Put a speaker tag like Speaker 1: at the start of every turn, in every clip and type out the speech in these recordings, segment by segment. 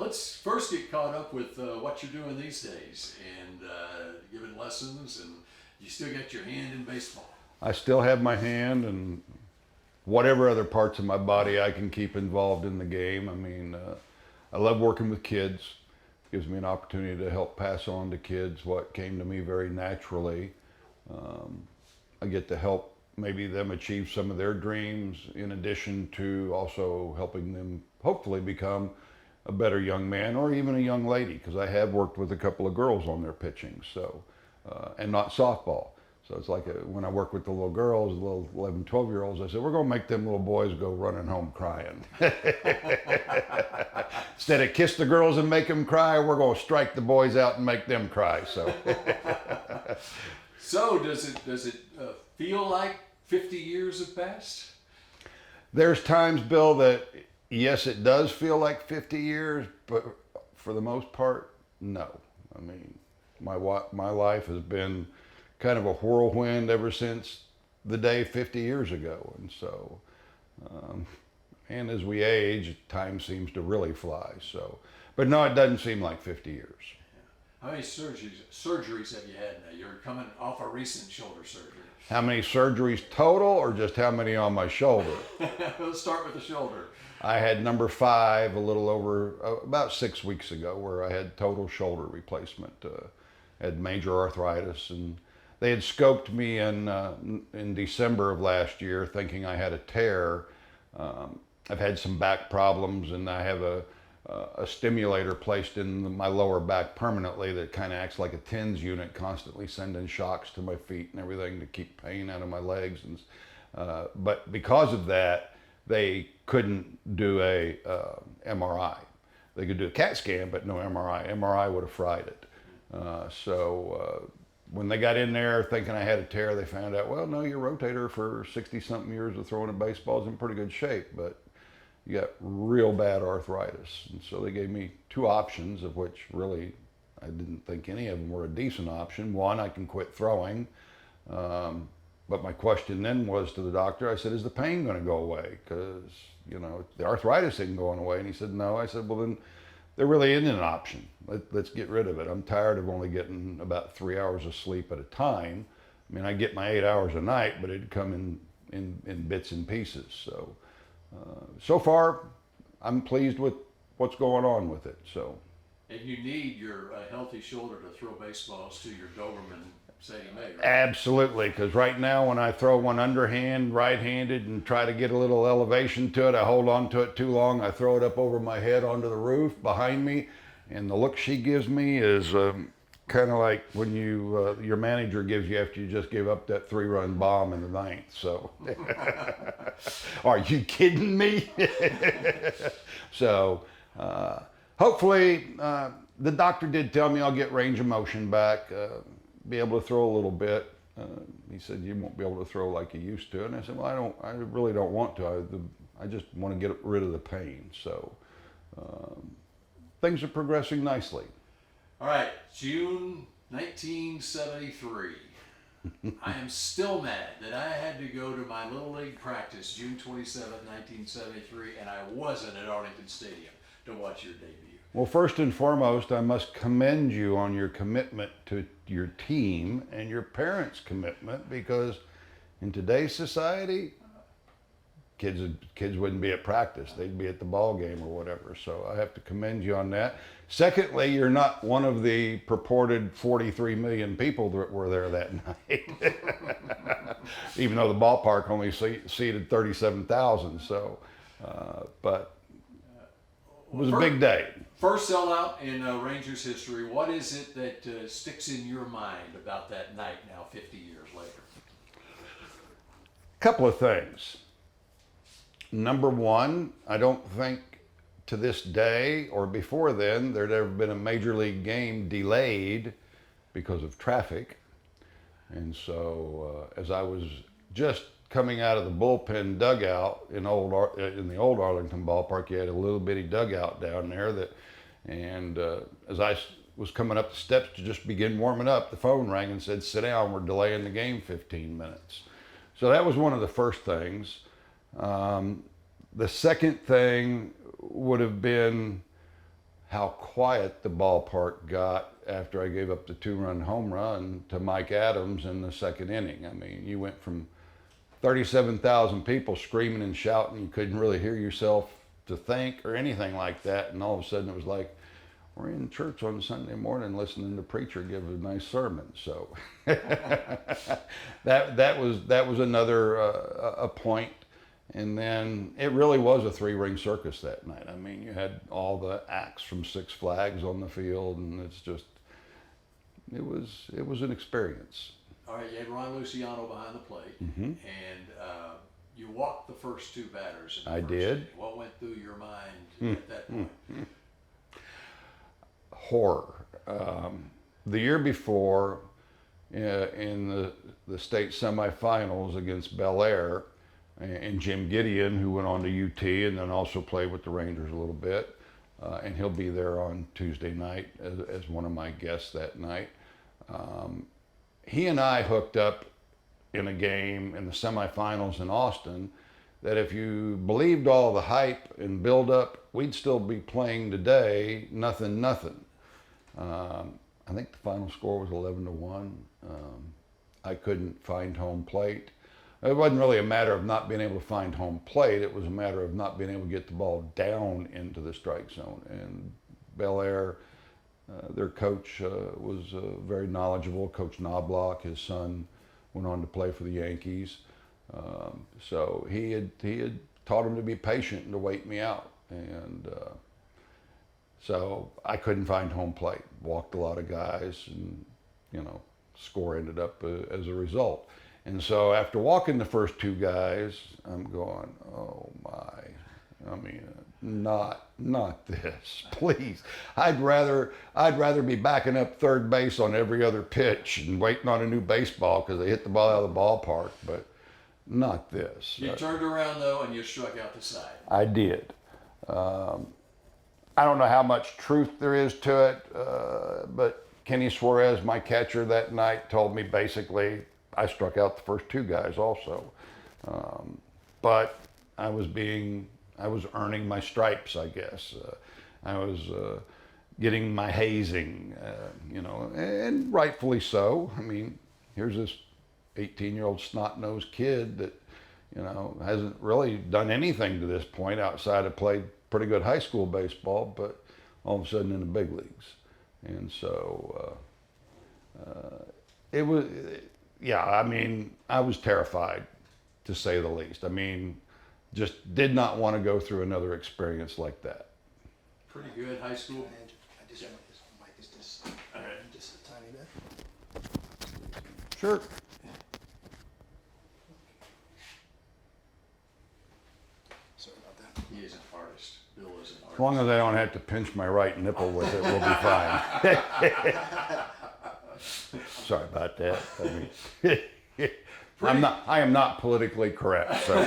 Speaker 1: let's first get caught up with what you're doing these days and giving lessons, and you still got your hand in baseball.
Speaker 2: I still have my hand and whatever other parts of my body I can keep involved in the game. I mean, I love working with kids. Gives me an opportunity to help pass on to kids what came to me very naturally. I get to help maybe them achieve some of their dreams, in addition to also helping them hopefully become a better young man or even a young lady, because I have worked with a couple of girls on their pitching, so and not softball. So it's like when I work with the little girls, the little 11, 12-year-olds, I said, we're going to make them little boys go running home crying. Instead of kiss the girls and make them cry, we're going to strike the boys out and make them cry. So,
Speaker 1: so does it feel like 50 years have passed?
Speaker 2: There's times, Bill, that yes, it does feel like 50 years, but for the most part, no. I mean, my life has been kind of a whirlwind ever since the day 50 years ago. And so, and as we age, time seems to really fly. So, but no, it doesn't seem like 50 years.
Speaker 1: How many surgeries have you had now? You're coming off a recent shoulder surgery.
Speaker 2: How many surgeries total, or just how many on my shoulder?
Speaker 1: Let's start with the shoulder.
Speaker 2: I had number 5 a little over, about 6 weeks ago, where I had total shoulder replacement. Had major arthritis, and they had scoped me in December of last year thinking I had a tear. I've had some back problems, and I have a stimulator placed in my lower back permanently that kind of acts like a TENS unit, constantly sending shocks to my feet and everything to keep pain out of my legs. And but because of that, they couldn't do a MRI. They could do a CAT scan, but no MRI. MRI would have fried it. When they got in there thinking I had a tear, they found out, well, no, your rotator for 60-something years of throwing a baseball is in pretty good shape, but you got real bad arthritis. And so they gave me 2 options, of which really I didn't think any of them were a decent option. One, I can quit throwing. But my question then was to the doctor, I said, is the pain going to go away? Because, you know, the arthritis isn't going away. And he said, no. I said, well, then there really isn't an option. Let's get rid of it. I'm tired of only getting about 3 hours of sleep at a time. I mean, I get my 8 hours a night, but it'd come in bits and pieces. So, so far, I'm pleased with what's going on with it. So.
Speaker 1: And you need your healthy shoulder to throw baseballs to your Doberman Sadie Mae, right?
Speaker 2: Absolutely, because right now when I throw one underhand, right-handed, and try to get a little elevation to it, I hold on to it too long. I throw it up over my head onto the roof behind me, and the look she gives me is kind of like when your manager gives you after you just gave up that 3-run bomb in the 9th. So, are you kidding me? So, hopefully, the doctor did tell me I'll get range of motion back. Be able to throw a little bit. He said, you won't be able to throw like you used to. And I said, well, I really don't want to. I just want to get rid of the pain. So things are progressing nicely.
Speaker 1: All right, June 1973. I am still mad that I had to go to my Little League practice June 27, 1973, and I wasn't at Arlington Stadium to watch your debut.
Speaker 2: Well, first and foremost, I must commend you on your commitment to your team and your parents' commitment, because in today's society, kids wouldn't be at practice. They'd be at the ball game or whatever. So I have to commend you on that. Secondly, you're not one of the purported 43 million people that were there that night, even though the ballpark only seated 37,000. So, but it was a big day.
Speaker 1: First sellout in Rangers history. What is it that sticks in your mind about that night now 50 years later?
Speaker 2: A couple of things. Number one, I don't think to this day or before then there'd ever been a major league game delayed because of traffic. And so as I was just coming out of the bullpen dugout in the old Arlington ballpark, you had a little bitty dugout down there and as I was coming up the steps to just begin warming up, the phone rang and said, sit down, we're delaying the game 15 minutes. So that was one of the first things. The second thing would have been how quiet the ballpark got after I gave up the 2-run home run to Mike Adams in the second inning. I mean, you went from 37,000 people screaming and shouting, you couldn't really hear yourself to think or anything like that, and all of a sudden it was like, we're in church on Sunday morning listening to preacher give a nice sermon. So that was another a point. And then it really was a 3-ring circus that night. I mean, you had all the acts from Six Flags on the field, and it was an experience.
Speaker 1: All right, you had Ron Luciano behind the plate,
Speaker 2: Mm-hmm.
Speaker 1: and you walked the first 2 batters. In the
Speaker 2: I
Speaker 1: first
Speaker 2: did.
Speaker 1: inning. What went through your mind at that point?
Speaker 2: Horror. The year before, in the state semifinals against Bel Air, and Jim Gideon, who went on to UT and then also played with the Rangers a little bit, and he'll be there on Tuesday night as one of my guests that night. He and I hooked up in a game in the semifinals in Austin that if you believed all the hype and build up, we'd still be playing today, nothing. I think the final score was 11-1. I couldn't find home plate. It wasn't really a matter of not being able to find home plate. It was a matter of not being able to get the ball down into the strike zone. And Bel Air, their coach was very knowledgeable. Coach Knobloch, his son, went on to play for the Yankees. So he had taught him to be patient and to wait me out. And so I couldn't find home plate. Walked a lot of guys, and score ended up as a result. And so after walking the first 2 guys, I'm going, oh my, I mean, not this, please. I'd rather be backing up third base on every other pitch and waiting on a new baseball because they hit the ball out of the ballpark, but not this.
Speaker 1: You turned around though and you struck out the side.
Speaker 2: I did. I don't know how much truth there is to it, but Kenny Suarez, my catcher that night, told me basically I struck out the first 2 guys also. But I was earning my stripes, I guess. I was getting my hazing, and rightfully so. I mean, here's this 18-year-old snot-nosed kid that, hasn't really done anything to this point outside of played pretty good high school baseball, but all of a sudden in the big leagues. And so it was, yeah, I mean, I was terrified, to say the least. I mean, just did not want to go through another experience like that.
Speaker 1: Pretty good high school.
Speaker 3: I just want this mic is just a tiny bit.
Speaker 2: Sure.
Speaker 3: Sorry about that.
Speaker 1: He is an artist. Bill is an artist.
Speaker 2: As long as I don't have to pinch my right nipple with it, we'll be fine. Sorry about that. I mean, I am not politically correct, so.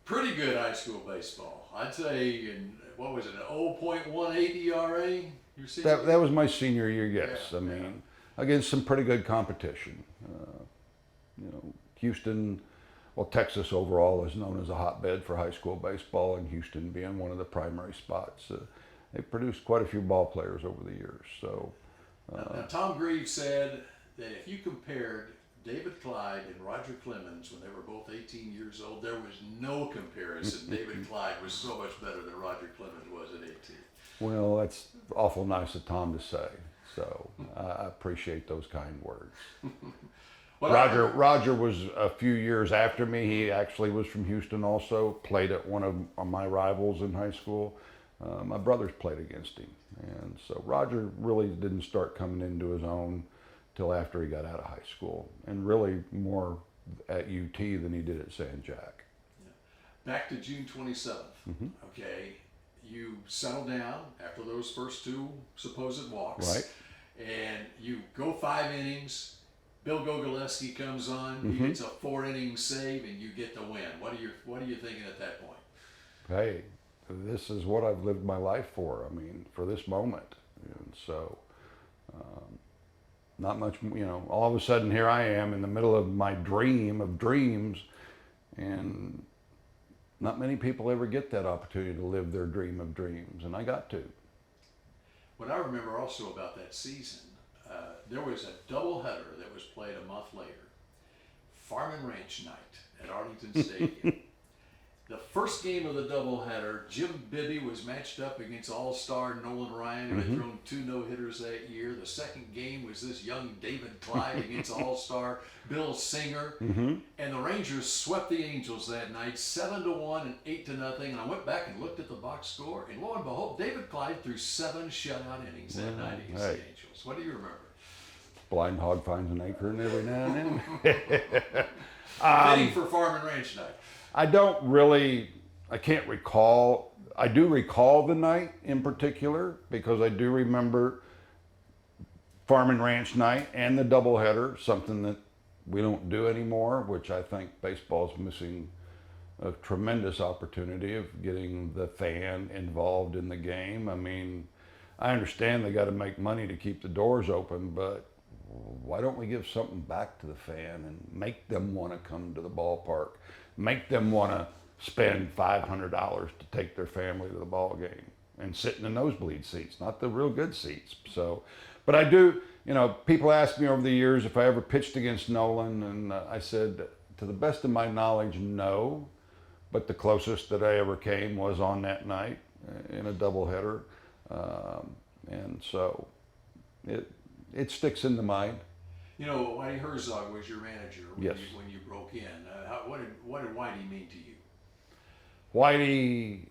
Speaker 1: Pretty good high school baseball. I'd say, what was it, an 0.18 ERA? Your senior
Speaker 2: That was my senior year, yes.
Speaker 1: Yeah,
Speaker 2: I mean, against some pretty good competition. Houston, well, Texas overall is known as a hotbed for high school baseball, and Houston being one of the primary spots. They've produced quite a few ball players over the years. So,
Speaker 1: Now, Tom Grieve said that if you compared David Clyde and Roger Clemens when they were both 18 years old, there was no comparison. David Clyde was so much better than Roger Clemens was at 18.
Speaker 2: well, that's awful nice of Tom to say. So I appreciate those kind words.
Speaker 1: Well,
Speaker 2: Roger was a few years after me. He actually was from Houston also, played at one of my rivals in high school. My brothers played against him. And so Roger really didn't start coming into his own till after he got out of high school, and really more at UT than he did at San Jack.
Speaker 1: Back to June 27th.
Speaker 2: Mm-hmm.
Speaker 1: Okay, you settle down after those first 2 supposed walks.
Speaker 2: Right.
Speaker 1: And you go 5 innings. Bill Gogolewski comes on.
Speaker 2: Mm-hmm.
Speaker 1: He gets a 4-inning save, and you get the win. What are you thinking at that point?
Speaker 2: Hey, this is what I've lived my life for. I mean, for this moment. And so, not much, all of a sudden here I am in the middle of my dream of dreams, and not many people ever get that opportunity to live their dream of dreams, and I got to.
Speaker 1: What I remember also about that season, there was a doubleheader that was played a month later. Farm and Ranch night at Arlington Stadium. The first game of the doubleheader, Jim Bibby was matched up against All-Star Nolan Ryan, who had thrown 2 no-hitters that year. The second game was this young David Clyde against All-Star Bill Singer. And the Rangers swept the Angels that night, 7-1 and 8-0. And I went back and looked at the box score, and lo and behold, David Clyde threw 7 shutout innings that night against the Angels. What do you remember?
Speaker 2: Blind hog finds an acorn every now and then.
Speaker 1: Fitting for Farm and Ranch night.
Speaker 2: I can't recall. I do recall the night in particular because I do remember Farm and Ranch night and the doubleheader, something that we don't do anymore, which I think baseball's missing a tremendous opportunity of getting the fan involved in the game. I mean, I understand they got to make money to keep the doors open, but why don't we give something back to the fan and make them want to come to the ballpark? Make them want to spend $500 to take their family to the ball game and sit in the nosebleed seats, not the real good seats. So, but I do, people ask me over the years if I ever pitched against Nolan, and I said, to the best of my knowledge, no. But the closest that I ever came was on that night in a doubleheader, and so it sticks in the mind.
Speaker 1: Whitey Herzog was your manager when,
Speaker 2: yes.
Speaker 1: when you broke in. What did Whitey mean to you?
Speaker 2: Whitey,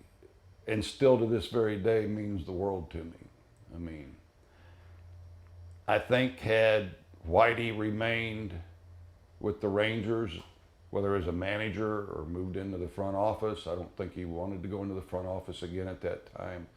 Speaker 2: and still to this very day, means the world to me. I mean, I think had Whitey remained with the Rangers, whether as a manager or moved into the front office, I don't think he wanted to go into the front office again at that time.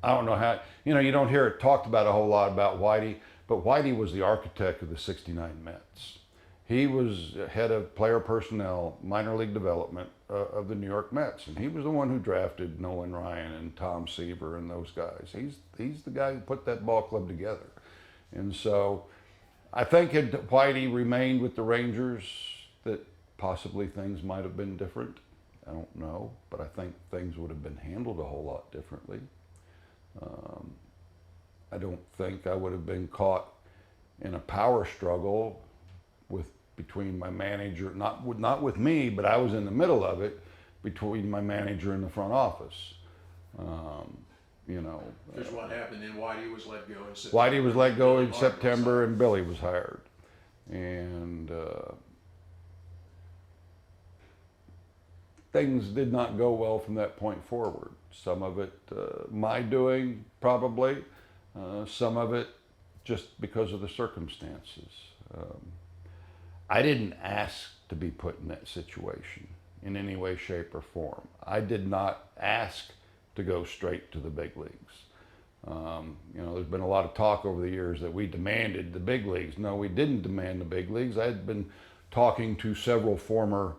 Speaker 2: I don't know how, you don't hear it talked about a whole lot about Whitey, but Whitey was the architect of the '69 Mets. He was head of player personnel, minor league development of the New York Mets, and he was the one who drafted Nolan Ryan and Tom Seaver and those guys. He's the guy who put that ball club together. And so I think had Whitey remained with the Rangers, that possibly things might have been different. I don't know, but I think things would have been handled a whole lot differently. I don't think I would have been caught in a power struggle between my manager, not with me, but I was in the middle of it, between my manager and the front office.
Speaker 1: Because what happened then, Whitey was let go in September.
Speaker 2: Whitey was let go in September, and Billy was hired. And things did not go well from that point forward. Some of it my doing, probably. Some of it just because of the circumstances. I didn't ask to be put in that situation in any way, shape, or form. I did not ask to go straight to the big leagues. There's been a lot of talk over the years that we demanded the big leagues. No, we didn't demand the big leagues. I had been talking to several former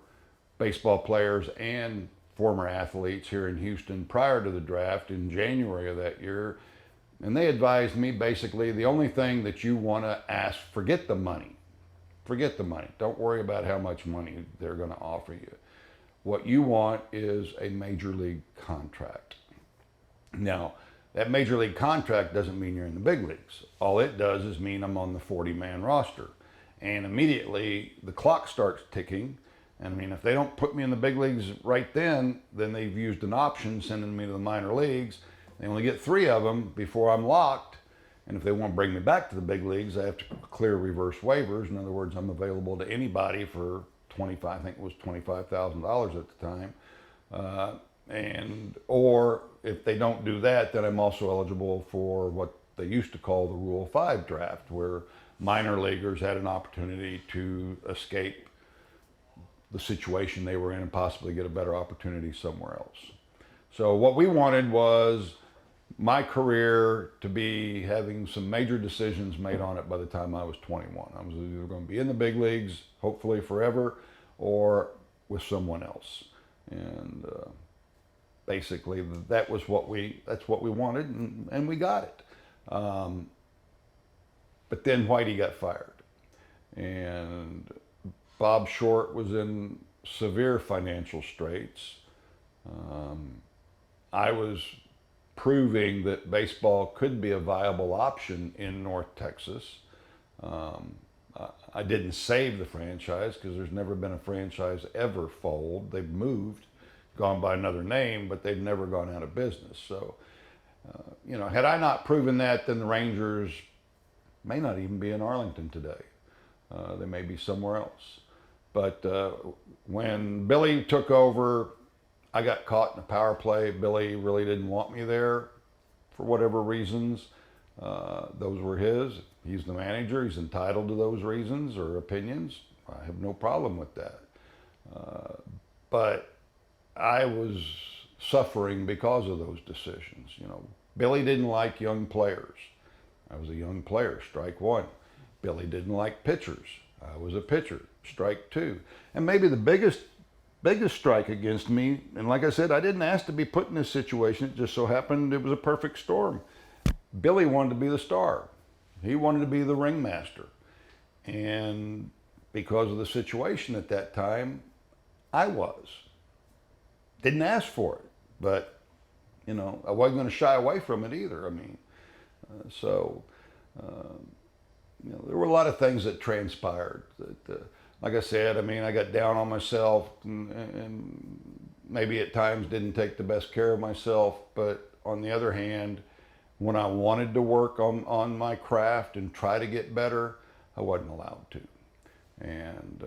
Speaker 2: baseball players and former athletes here in Houston prior to the draft in January of that year. And they advised me basically the only thing that you want to ask, forget the money. Forget the money. Don't worry about how much money they're going to offer you. What you want is a major league contract. Now, that major league contract doesn't mean you're in the big leagues. All it does is mean I'm on the 40-man roster. And immediately the clock starts ticking. And I mean, if they don't put me in the big leagues right then they've used an option sending me to the minor leagues. They only get 3 of them before I'm locked. And if they want to bring me back to the big leagues, I have to clear reverse waivers. In other words, I'm available to anybody for I think it was $25,000 at the time. Or if they don't do that, then I'm also eligible for what they used to call the Rule 5 draft, where minor leaguers had an opportunity to escape the situation they were in and possibly get a better opportunity somewhere else. So what we wanted was my career to be having some major decisions made on it by the time I was 21. I was either going to be in the big leagues, hopefully forever, or with someone else. And basically that's what we wanted, and we got it. But then Whitey got fired, and Bob Short was in severe financial straits. I was proving that baseball could be a viable option in North Texas. I didn't save the franchise because there's never been a franchise ever fold. They've moved, gone by another name, but they've never gone out of business. So, had I not proven that, then the Rangers may not even be in Arlington today. They may be somewhere else. But when Billy took over, I got caught in a power play. Billy really didn't want me there for whatever reasons. Those were his. He's the manager. He's entitled to those reasons or opinions. I have no problem with that. But I was suffering because of those decisions. Billy didn't like young players. I was a young player, strike one. Billy didn't like pitchers. I was a pitcher, strike two. And maybe the biggest strike against me, and like I said, I didn't ask to be put in this situation. It just so happened it was a perfect storm. Billy wanted to be the star. He wanted to be the ringmaster. And because of the situation at that time, I was. Didn't ask for it, but, I wasn't going to shy away from it either. There were a lot of things that transpired that, like I said, I got down on myself and maybe at times didn't take the best care of myself. But on the other hand, when I wanted to work on my craft and try to get better, I wasn't allowed to. And,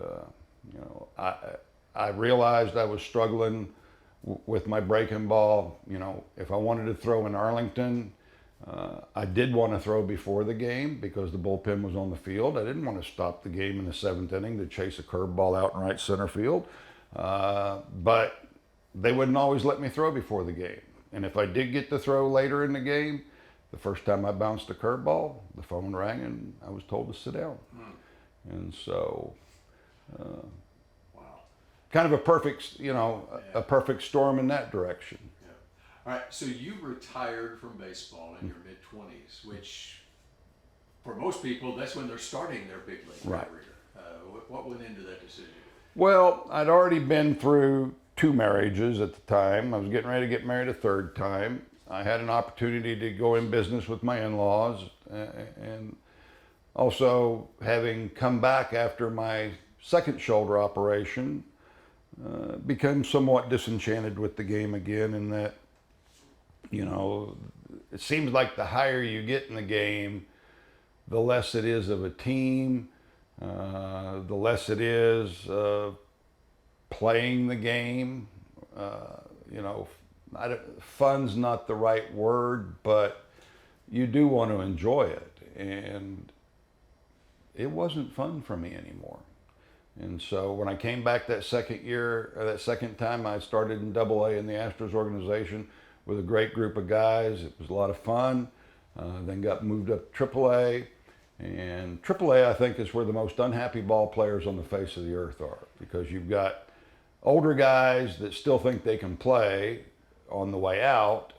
Speaker 2: I realized I was struggling with my breaking ball. If I wanted to throw in Arlington, I did want to throw before the game because the bullpen was on the field. I didn't want to stop the game in the seventh inning to chase a curveball out in right center field. But they wouldn't always let me throw before the game. And if I did get to throw later in the game, the first time I bounced a curveball, the phone rang and I was told to sit down. And so, kind of a perfect, a perfect storm in that direction.
Speaker 1: All right, so you retired from baseball in your mid-20s, which for most people, that's when they're starting their big league
Speaker 2: Right.
Speaker 1: career. What went into that decision?
Speaker 2: Well, I'd already been through 2 marriages at the time. I was getting ready to get married a 3rd time. I had an opportunity to go in business with my in-laws, and also having come back after my 2nd shoulder operation, became somewhat disenchanted with the game again in that, it seems like the higher you get in the game, the less it is of a team, the less it is playing the game. Fun's not the right word, but you do want to enjoy it. And it wasn't fun for me anymore. And so when I came back that 2nd time, I started in AA in the Astros organization with a great group of guys. It was a lot of fun. Then got moved up to AAA. And AAA, I think, is where the most unhappy ball players on the face of the earth are, because you've got older guys that still think they can play on the way out,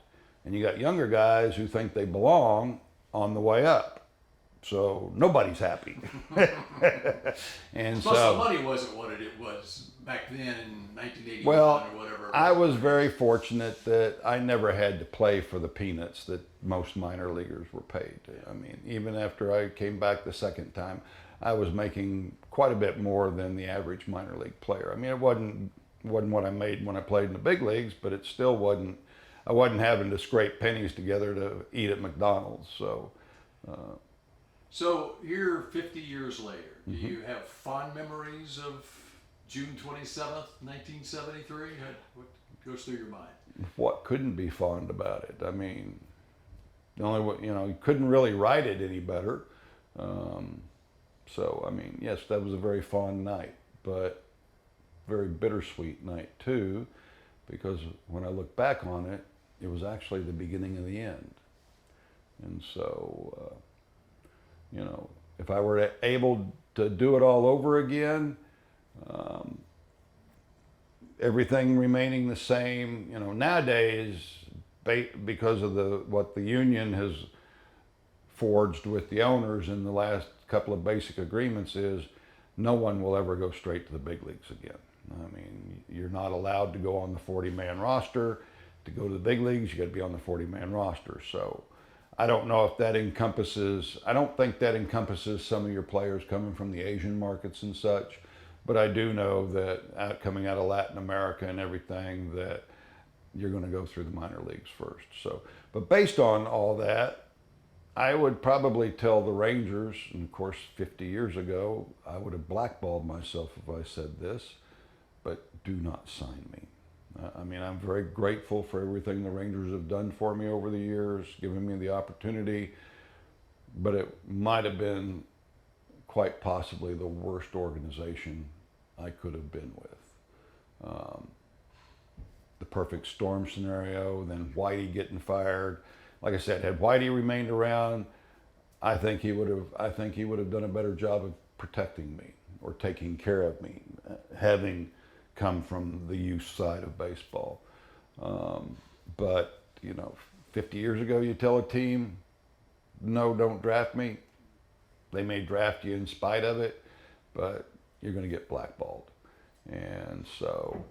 Speaker 2: and you got younger guys who think they belong on the way up. So nobody's happy. And
Speaker 1: Plus,
Speaker 2: so
Speaker 1: the money wasn't what it was back then in 1981
Speaker 2: well,
Speaker 1: or whatever.
Speaker 2: I was very fortunate that I never had to play for the peanuts that most minor leaguers were paid. Even after I came back the 2nd time, I was making quite a bit more than the average minor league player. It wasn't what I made when I played in the big leagues, but it still wasn't. I wasn't having to scrape pennies together to eat at McDonald's.
Speaker 1: So here, 50 years later, do you have fond memories of June 27th, 1973? What goes through your mind?
Speaker 2: What couldn't be fond about it? The only way, you couldn't really write it any better. Yes, that was a very fond night, but very bittersweet night too, because when I look back on it, it was actually the beginning of the end. And so, if I were able to do it all over again, everything remaining the same, nowadays, because of what the union has forged with the owners in the last couple of basic agreements, is no one will ever go straight to the big leagues again. I mean, you're not allowed to go on the 40-man roster. To go to the big leagues, you got to be on the 40-man roster. So I don't know if that encompasses, I don't think that encompasses some of your players coming from the Asian markets and such, but I do know that coming out of Latin America and everything, that you're going to go through the minor leagues first. So, but based on all that, I would probably tell the Rangers, and of course 50 years ago, I would have blackballed myself if I said this, but do not sign me. I mean, I'm very grateful for everything the Rangers have done for me over the years, giving me the opportunity, but it might have been quite possibly the worst organization I could have been with. The perfect storm scenario, then Whitey getting fired. Like I said, had Whitey remained around, I think he would have done a better job of protecting me or taking care of me, having come from the youth side of baseball. But, you know, 50 years ago, you tell a team, no, don't draft me. They may draft you in spite of it, but you're going to get blackballed. And so,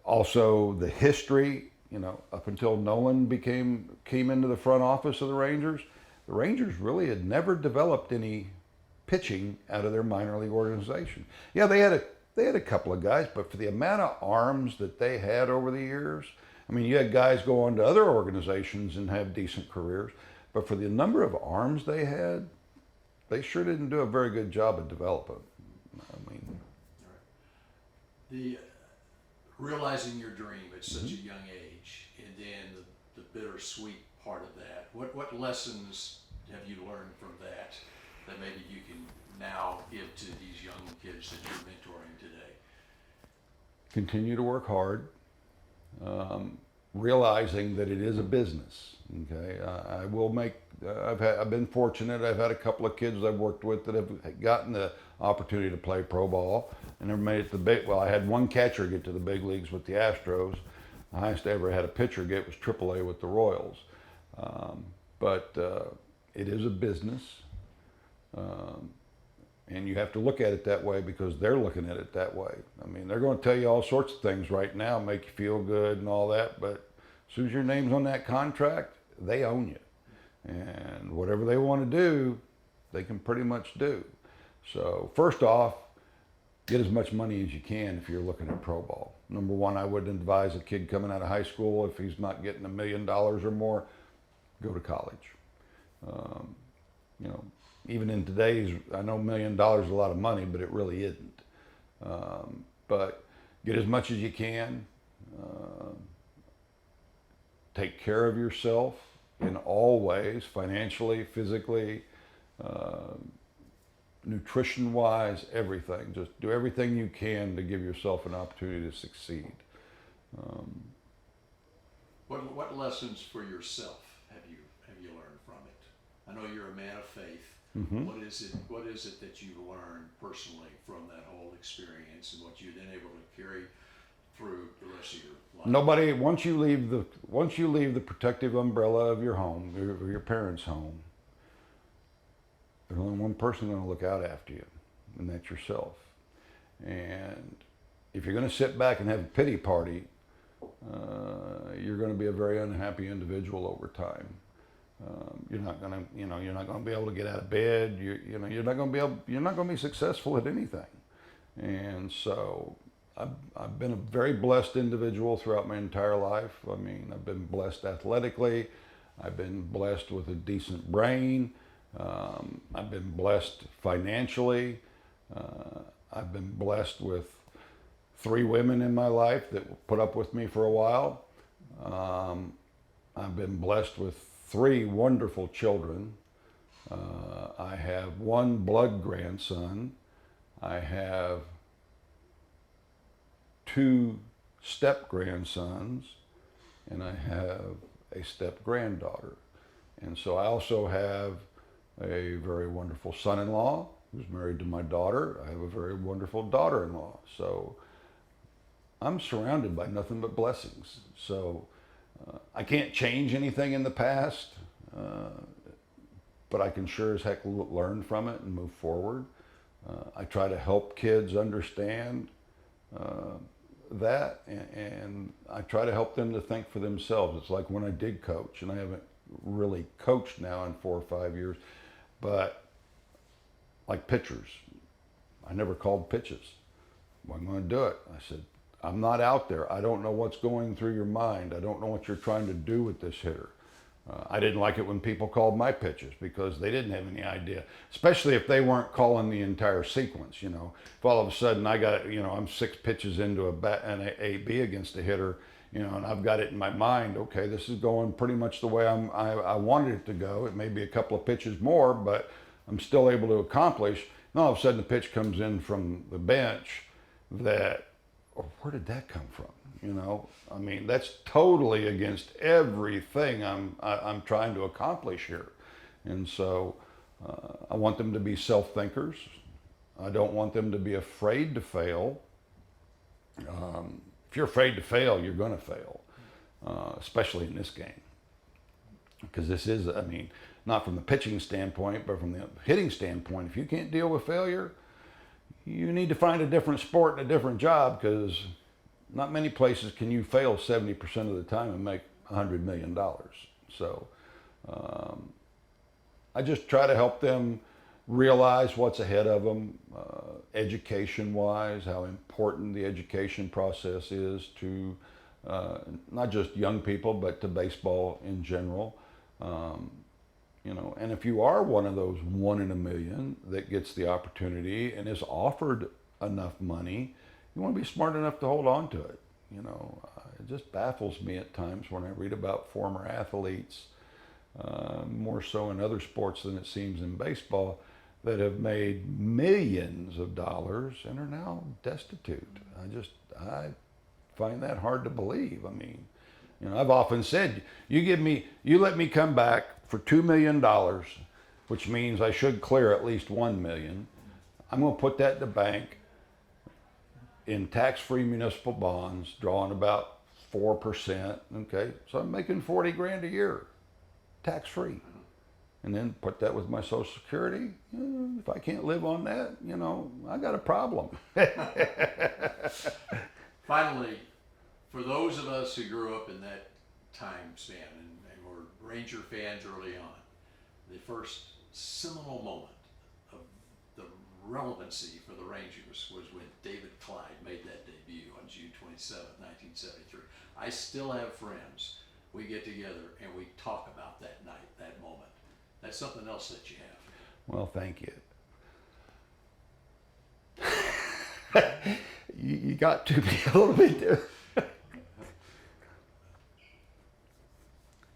Speaker 2: also the history, you know, up until Nolan came into the front office of the Rangers really had never developed any pitching out of their minor league organization. Yeah, they had a couple of guys, but for the amount of arms that they had over the years, I mean, you had guys go on to other organizations and have decent careers, but for the number of arms they had, they sure didn't do a very good job of developing. I mean,
Speaker 1: the realizing your dream at such a young age, and then the bittersweet part of that. What lessons have you learned from that maybe you can now give to these young kids that you're mentoring today?
Speaker 2: Continue to work hard, realizing that it is a business. Okay, I will make. I've been fortunate. I've had a couple of kids I've worked with that have gotten the opportunity to play pro ball and never made it to the big. Well, I had one catcher get to the big leagues with the Astros. The highest I ever had a pitcher get was AAA with the Royals. But it is a business. And you have to look at it that way because they're looking at it that way. I mean, they're going to tell you all sorts of things right now, make you feel good and all that, but as soon as your name's on that contract, they own you. And whatever they want to do, they can pretty much do. So first off, get as much money as you can if you're looking at pro ball. Number one, I would advise a kid coming out of high school, if he's not getting $1 million or more, go to college. You know, even in today's, I know $1 million is a lot of money, but it really isn't. But get as much as you can. Take care of yourself in all ways, financially, physically, nutrition-wise, everything. Just do everything you can to give yourself an opportunity to succeed.
Speaker 1: What lessons for yourself have you learned from it? I know you're a man of faith.
Speaker 2: Mm-hmm.
Speaker 1: What is it that you learned personally from that whole experience, and what you're then able to carry through the rest of your life?
Speaker 2: Nobody, once you leave the protective umbrella of your home, your parents' home, there's only one person going to look out after you, and that's yourself. And if you're going to sit back and have a pity party, you're going to be a very unhappy individual over time. You're not going to be able to get out of bed. You're not going to be successful at anything. And so I've been a very blessed individual throughout my entire life. I mean, I've been blessed athletically. I've been blessed with a decent brain. I've been blessed financially. I've been blessed with 3 women in my life that put up with me for a while. I've been blessed with 3 wonderful children. I have 1 blood grandson. I have 2 step grandsons, and I have a step granddaughter. And so I also have a very wonderful son-in-law who's married to my daughter. I have a very wonderful daughter-in-law. So I'm surrounded by nothing but blessings. So I can't change anything in the past, but I can sure as heck learn from it and move forward. I try to help kids understand that, and I try to help them to think for themselves. It's like when I did coach, and I haven't really coached now in 4 or 5 years, but like pitchers, I never called pitches. Well, I'm going to do it. I said, I'm not out there. I don't know what's going through your mind. I don't know what you're trying to do with this hitter. I didn't like it when people called my pitches because they didn't have any idea, especially if they weren't calling the entire sequence. You know, if all of a sudden I got, you know, I'm 6 pitches into an AB against a hitter, you know, and I've got it in my mind, okay, this is going pretty much the way I wanted it to go. It may be a couple of pitches more, but I'm still able to accomplish. And all of a sudden the pitch comes in from the bench that, oh, where did that come from? You know, I mean, that's totally against everything I'm trying to accomplish here. And so I want them to be self-thinkers. I don't want them to be afraid to fail. If you're afraid to fail, you're going to fail, especially in this game. Because this is, I mean, not from the pitching standpoint, but from the hitting standpoint, if you can't deal with failure, you need to find a different sport and a different job, because not many places can you fail 70% of the time and make $100 million. So I just try to help them realize what's ahead of them, education-wise, how important the education process is to not just young people, but to baseball in general. You know, and if you are one of those 1 in a million that gets the opportunity and is offered enough money, you want to be smart enough to hold on to it. You know, it just baffles me at times when I read about former athletes, more so in other sports than it seems in baseball, that have made millions of dollars and are now destitute. I find that hard to believe. I mean, you know, I've often said, you let me come back for $2 million, which means I should clear at least $1 million. I'm going to put that in the bank in tax-free municipal bonds, drawing about 4%. Okay, so I'm making 40 grand a year, tax-free, and then put that with my Social Security. If I can't live on that, you know, I got a problem.
Speaker 1: Finally, for those of us who grew up in that time span and were Ranger fans early on, the first seminal moment of the relevancy for the Rangers was when David Clyde made that debut on June 27th, 1973. I still have friends. We get together and we talk about that night, that moment. That's something else that you have.
Speaker 2: Well, thank you. You got to be a little bit there.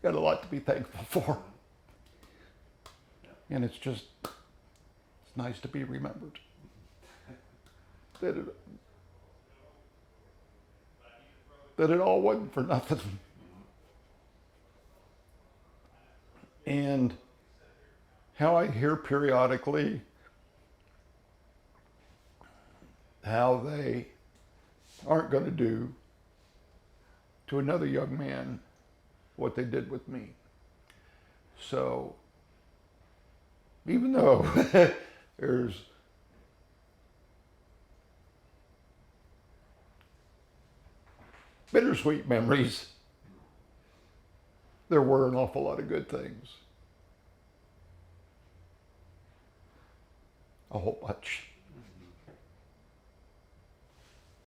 Speaker 2: Got a lot to be thankful for. And it's nice to be remembered. That it all wasn't for nothing. And how I hear periodically how they aren't going to do to another young man what they did with me. So even though there's bittersweet memories, there were an awful lot of good things. A whole bunch.